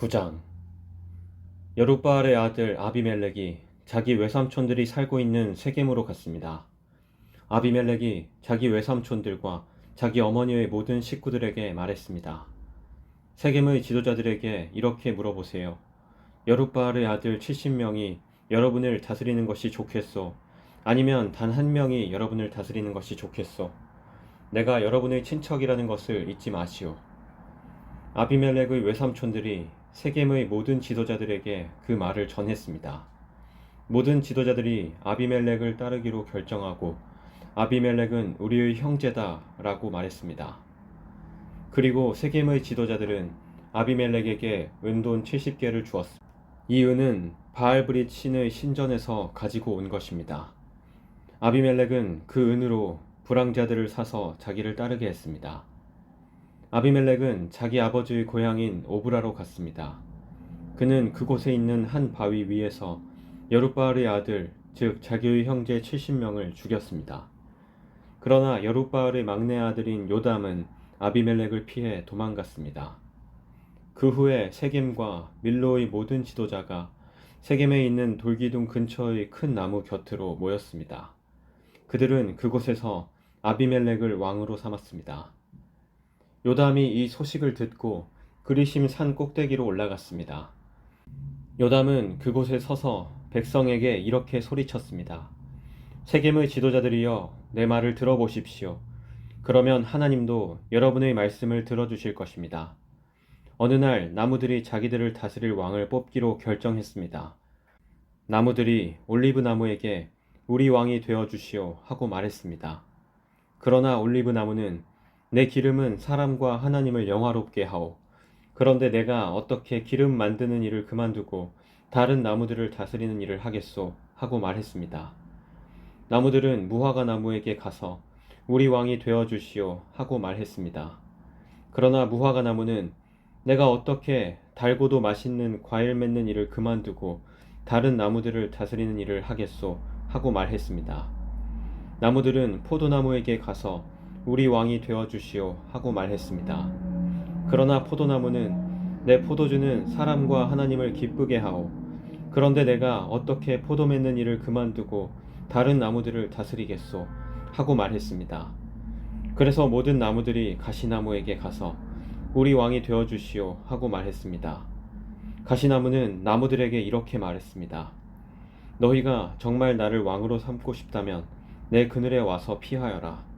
9장. 여룻바알의 아들 아비멜렉이 자기 외삼촌들이 살고 있는 세겜으로 갔습니다. 아비멜렉이 자기 외삼촌들과 자기 어머니의 모든 식구들에게 말했습니다. 세겜의 지도자들에게 이렇게 물어보세요. 여룻바알의 아들 70명이 여러분을 다스리는 것이 좋겠소? 아니면 단 한 명이 여러분을 다스리는 것이 좋겠소? 내가 여러분의 친척이라는 것을 잊지 마시오. 아비멜렉의 외삼촌들이 세겜의 모든 지도자들에게 그 말을 전했습니다. 모든 지도자들이 아비멜렉을 따르기로 결정하고 아비멜렉은 우리의 형제다 라고 말했습니다. 그리고 세겜의 지도자들은 아비멜렉에게 은돈 70개를 주었습니다. 이 은은 바알브릿 신의 신전에서 가지고 온 것입니다. 아비멜렉은 그 은으로 불황자들을 사서 자기를 따르게 했습니다. 아비멜렉은 자기 아버지의 고향인 오브라로 갔습니다. 그는 그곳에 있는 한 바위 위에서 여룻바알의 아들, 즉 자기의 형제 70명을 죽였습니다. 그러나 여룻바알의 막내 아들인 요담은 아비멜렉을 피해 도망갔습니다. 그 후에 세겜과 밀로의 모든 지도자가 세겜에 있는 돌기둥 근처의 큰 나무 곁으로 모였습니다. 그들은 그곳에서 아비멜렉을 왕으로 삼았습니다. 요담이 이 소식을 듣고 그리심 산 꼭대기로 올라갔습니다. 요담은 그곳에 서서 백성에게 이렇게 소리쳤습니다. 세겜의 지도자들이여, 내 말을 들어보십시오. 그러면 하나님도 여러분의 말씀을 들어주실 것입니다. 어느 날 나무들이 자기들을 다스릴 왕을 뽑기로 결정했습니다. 나무들이 올리브 나무에게 우리 왕이 되어주시오 하고 말했습니다. 그러나 올리브 나무는 내 기름은 사람과 하나님을 영화롭게 하오. 그런데 내가 어떻게 기름 만드는 일을 그만두고 다른 나무들을 다스리는 일을 하겠소? 하고 말했습니다. 나무들은 무화과 나무에게 가서 우리 왕이 되어주시오 하고 말했습니다. 그러나 무화과 나무는 내가 어떻게 달고도 맛있는 과일 맺는 일을 그만두고 다른 나무들을 다스리는 일을 하겠소? 하고 말했습니다. 나무들은 포도나무에게 가서 우리 왕이 되어주시오 하고 말했습니다. 그러나 포도나무는 내 포도주는 사람과 하나님을 기쁘게 하오. 그런데 내가 어떻게 포도 맺는 일을 그만두고 다른 나무들을 다스리겠소? 하고 말했습니다. 그래서 모든 나무들이 가시나무에게 가서 우리 왕이 되어주시오 하고 말했습니다. 가시나무는 나무들에게 이렇게 말했습니다. 너희가 정말 나를 왕으로 삼고 싶다면 내 그늘에 와서 피하여라.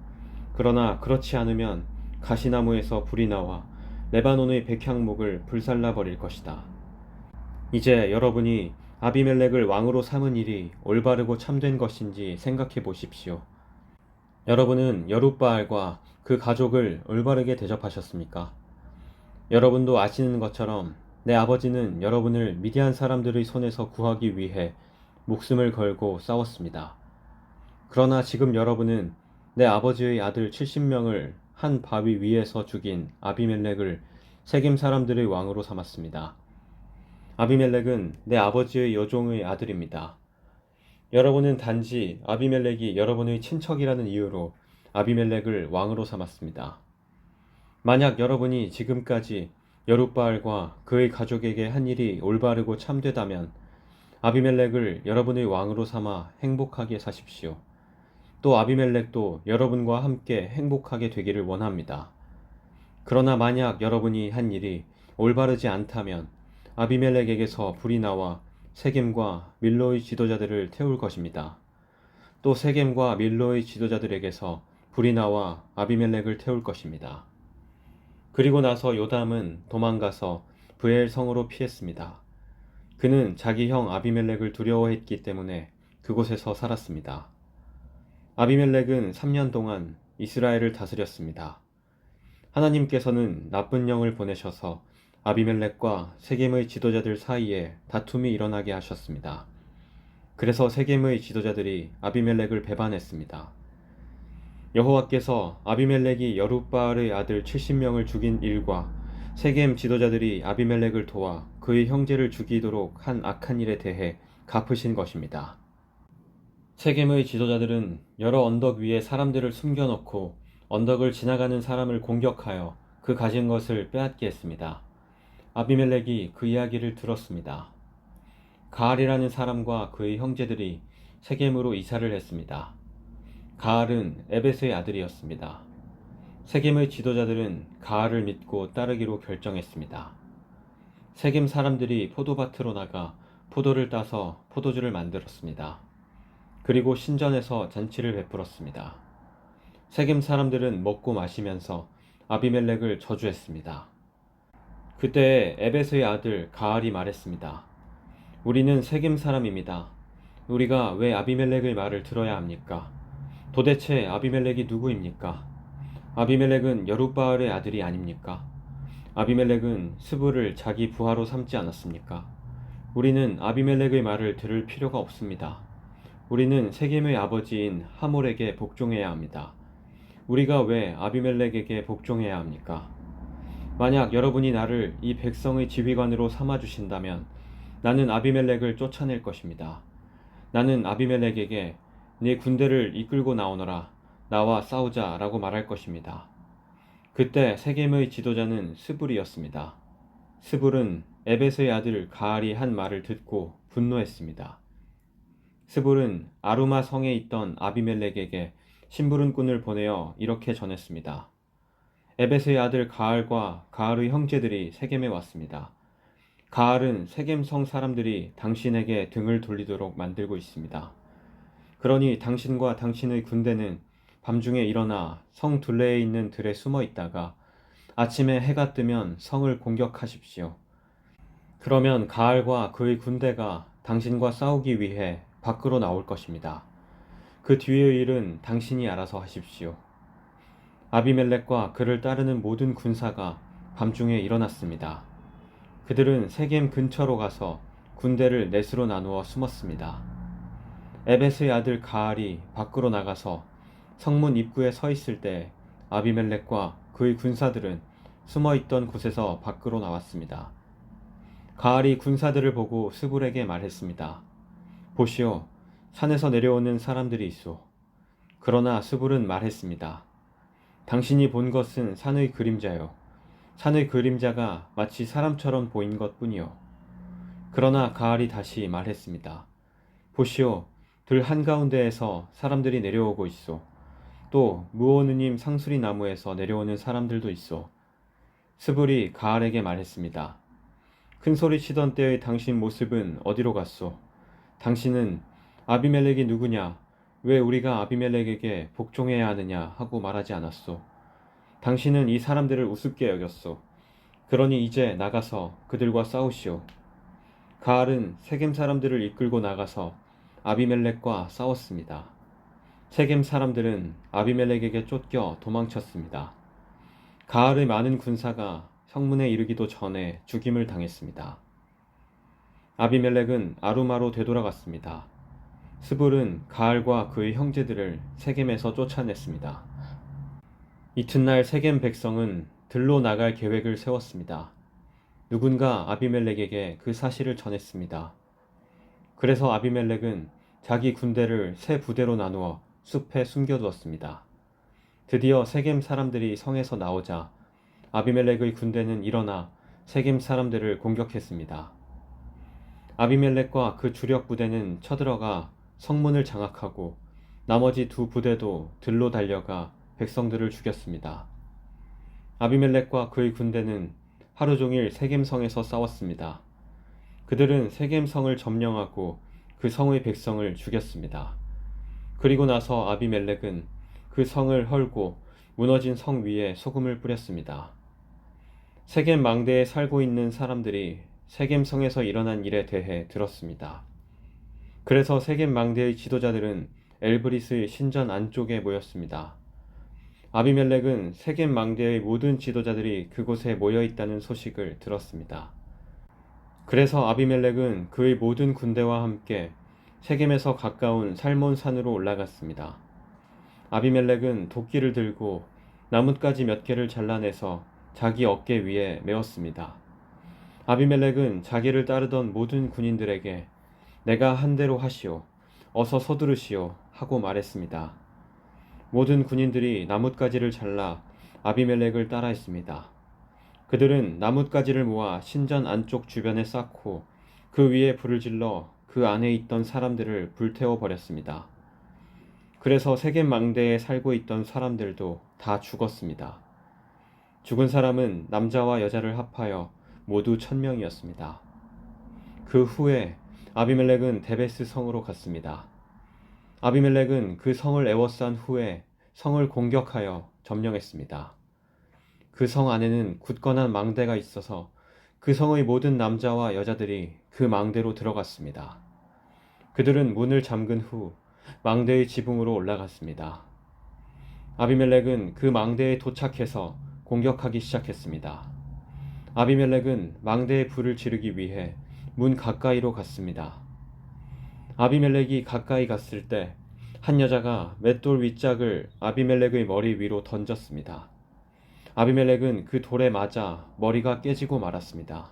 그러나 그렇지 않으면 가시나무에서 불이 나와 레바논의 백향목을 불살라 버릴 것이다. 이제 여러분이 아비멜렉을 왕으로 삼은 일이 올바르고 참된 것인지 생각해 보십시오. 여러분은 여룻바알과 그 가족을 올바르게 대접하셨습니까? 여러분도 아시는 것처럼 내 아버지는 여러분을 미디안 사람들의 손에서 구하기 위해 목숨을 걸고 싸웠습니다. 그러나 지금 여러분은 내 아버지의 아들 70명을 한 바위 위에서 죽인 아비멜렉을 세겜 사람들의 왕으로 삼았습니다. 아비멜렉은 내 아버지의 여종의 아들입니다. 여러분은 단지 아비멜렉이 여러분의 친척이라는 이유로 아비멜렉을 왕으로 삼았습니다. 만약 여러분이 지금까지 여룻바알과 그의 가족에게 한 일이 올바르고 참되다면 아비멜렉을 여러분의 왕으로 삼아 행복하게 사십시오. 또 아비멜렉도 여러분과 함께 행복하게 되기를 원합니다. 그러나 만약 여러분이 한 일이 올바르지 않다면 아비멜렉에게서 불이 나와 세겜과 밀로의 지도자들을 태울 것입니다. 또 세겜과 밀로의 지도자들에게서 불이 나와 아비멜렉을 태울 것입니다. 그리고 나서 요담은 도망가서 브엘 성으로 피했습니다. 그는 자기 형 아비멜렉을 두려워했기 때문에 그곳에서 살았습니다. 아비멜렉은 3년 동안 이스라엘을 다스렸습니다. 하나님께서는 나쁜 영을 보내셔서 아비멜렉과 세겜의 지도자들 사이에 다툼이 일어나게 하셨습니다. 그래서 세겜의 지도자들이 아비멜렉을 배반했습니다. 여호와께서 아비멜렉이 여룻바알의 아들 70명을 죽인 일과 세겜 지도자들이 아비멜렉을 도와 그의 형제를 죽이도록 한 악한 일에 대해 갚으신 것입니다. 세겜의 지도자들은 여러 언덕 위에 사람들을 숨겨놓고 언덕을 지나가는 사람을 공격하여 그 가진 것을 빼앗게 했습니다. 아비멜렉이 그 이야기를 들었습니다. 가알이라는 사람과 그의 형제들이 세겜으로 이사를 했습니다. 가알은 에벳의 아들이었습니다. 세겜의 지도자들은 가알을 믿고 따르기로 결정했습니다. 세겜 사람들이 포도밭으로 나가 포도를 따서 포도주를 만들었습니다. 그리고 신전에서 잔치를 베풀었습니다. 세겜 사람들은 먹고 마시면서 아비멜렉을 저주했습니다. 그때 에벳의 아들 가알이 말했습니다. 우리는 세겜 사람입니다. 우리가 왜 아비멜렉의 말을 들어야 합니까? 도대체 아비멜렉이 누구입니까? 아비멜렉은 여룻바알의 아들이 아닙니까? 아비멜렉은 스불을 자기 부하로 삼지 않았습니까? 우리는 아비멜렉의 말을 들을 필요가 없습니다. 우리는 세겜의 아버지인 하몰에게 복종해야 합니다. 우리가 왜 아비멜렉에게 복종해야 합니까? 만약 여러분이 나를 이 백성의 지휘관으로 삼아주신다면 나는 아비멜렉을 쫓아낼 것입니다. 나는 아비멜렉에게 네 군대를 이끌고 나오너라. 나와 싸우자 라고 말할 것입니다. 그때 세겜의 지도자는 스불이었습니다. 스불은 에벳의 아들 가알이 한 말을 듣고 분노했습니다. 스불은 아루마 성에 있던 아비멜렉에게 심부름꾼을 보내어 이렇게 전했습니다. 에벳의 아들 가알과 가알의 형제들이 세겜에 왔습니다. 가알은 세겜성 사람들이 당신에게 등을 돌리도록 만들고 있습니다. 그러니 당신과 당신의 군대는 밤중에 일어나 성 둘레에 있는 들에 숨어 있다가 아침에 해가 뜨면 성을 공격하십시오. 그러면 가알과 그의 군대가 당신과 싸우기 위해 밖으로 나올 것입니다. 그 뒤의 일은 당신이 알아서 하십시오. 아비멜렉과 그를 따르는 모든 군사가 밤중에 일어났습니다. 그들은 세겜 근처로 가서 군대를 넷으로 나누어 숨었습니다. 에벳의 아들 가알이 밖으로 나가서 성문 입구에 서 있을 때 아비멜렉과 그의 군사들은 숨어 있던 곳에서 밖으로 나왔습니다. 가알이 군사들을 보고 스불에게 말했습니다. 보시오, 산에서 내려오는 사람들이 있소. 그러나 스불은 말했습니다. 당신이 본 것은 산의 그림자요. 산의 그림자가 마치 사람처럼 보인 것뿐이요. 그러나 가알이 다시 말했습니다. 보시오, 들 한가운데에서 사람들이 내려오고 있소. 또 무오느님 상수리 나무에서 내려오는 사람들도 있소. 스불이 가알에게 말했습니다. 큰 소리 치던 때의 당신 모습은 어디로 갔소? 당신은 아비멜렉이 누구냐? 왜 우리가 아비멜렉에게 복종해야 하느냐 하고 말하지 않았소. 당신은 이 사람들을 우습게 여겼소. 그러니 이제 나가서 그들과 싸우시오. 가알은 세겜 사람들을 이끌고 나가서 아비멜렉과 싸웠습니다. 세겜 사람들은 아비멜렉에게 쫓겨 도망쳤습니다. 가알의 많은 군사가 성문에 이르기도 전에 죽임을 당했습니다. 아비멜렉은 아루마로 되돌아갔습니다. 스불은 가알과 그의 형제들을 세겜에서 쫓아냈습니다. 이튿날 세겜 백성은 들로 나갈 계획을 세웠습니다. 누군가 아비멜렉에게 그 사실을 전했습니다. 그래서 아비멜렉은 자기 군대를 세 부대로 나누어 숲에 숨겨두었습니다. 드디어 세겜 사람들이 성에서 나오자 아비멜렉의 군대는 일어나 세겜 사람들을 공격했습니다. 아비멜렉과 그 주력 부대는 쳐들어가 성문을 장악하고 나머지 두 부대도 들로 달려가 백성들을 죽였습니다. 아비멜렉과 그의 군대는 하루 종일 세겜성에서 싸웠습니다. 그들은 세겜성을 점령하고 그 성의 백성을 죽였습니다. 그리고 나서 아비멜렉은 그 성을 헐고 무너진 성 위에 소금을 뿌렸습니다. 세겜 망대에 살고 있는 사람들이 세겜성에서 일어난 일에 대해 들었습니다. 그래서 세겜 망대의 지도자들은 엘브릿의 신전 안쪽에 모였습니다. 아비멜렉은 세겜 망대의 모든 지도자들이 그곳에 모여 있다는 소식을 들었습니다. 그래서 아비멜렉은 그의 모든 군대와 함께 세겜에서 가까운 살몬산으로 올라갔습니다. 아비멜렉은 도끼를 들고 나뭇가지 몇 개를 잘라내서 자기 어깨 위에 메었습니다. 아비멜렉은 자기를 따르던 모든 군인들에게 내가 한 대로 하시오. 어서 서두르시오. 하고 말했습니다. 모든 군인들이 나뭇가지를 잘라 아비멜렉을 따라했습니다. 그들은 나뭇가지를 모아 신전 안쪽 주변에 쌓고 그 위에 불을 질러 그 안에 있던 사람들을 불태워 버렸습니다. 그래서 세겜 망대에 살고 있던 사람들도 다 죽었습니다. 죽은 사람은 남자와 여자를 합하여 모두 1000명이었습니다. 그 후에 아비멜렉은 데베스 성으로 갔습니다. 아비멜렉은 그 성을 에워싼 후에 성을 공격하여 점령했습니다. 그 성 안에는 굳건한 망대가 있어서 그 성의 모든 남자와 여자들이 그 망대로 들어갔습니다. 그들은 문을 잠근 후 망대의 지붕으로 올라갔습니다. 아비멜렉은 그 망대에 도착해서 공격하기 시작했습니다. 아비멜렉은 망대에 불을 지르기 위해 문 가까이로 갔습니다. 아비멜렉이 가까이 갔을 때 한 여자가 맷돌 윗짝을 아비멜렉의 머리 위로 던졌습니다. 아비멜렉은 그 돌에 맞아 머리가 깨지고 말았습니다.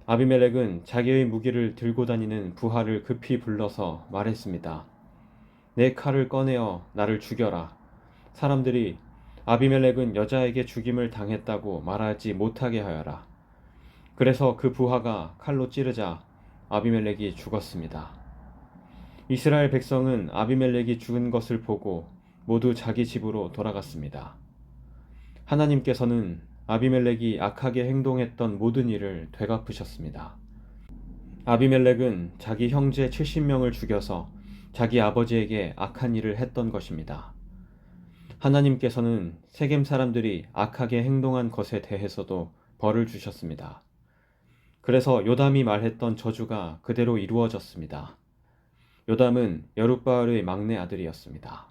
아비멜렉은 자기의 무기를 들고 다니는 부하를 급히 불러서 말했습니다. 내 칼을 꺼내어 나를 죽여라. 사람들이 아비멜렉은 여자에게 죽임을 당했다고 말하지 못하게 하여라. 그래서 그 부하가 칼로 찌르자 아비멜렉이 죽었습니다. 이스라엘 백성은 아비멜렉이 죽은 것을 보고 모두 자기 집으로 돌아갔습니다. 하나님께서는 아비멜렉이 악하게 행동했던 모든 일을 되갚으셨습니다. 아비멜렉은 자기 형제 70명을 죽여서 자기 아버지에게 악한 일을 했던 것입니다. 하나님께서는 세겜 사람들이 악하게 행동한 것에 대해서도 벌을 주셨습니다. 그래서 요담이 말했던 저주가 그대로 이루어졌습니다. 요담은 여룻바알의 막내 아들이었습니다.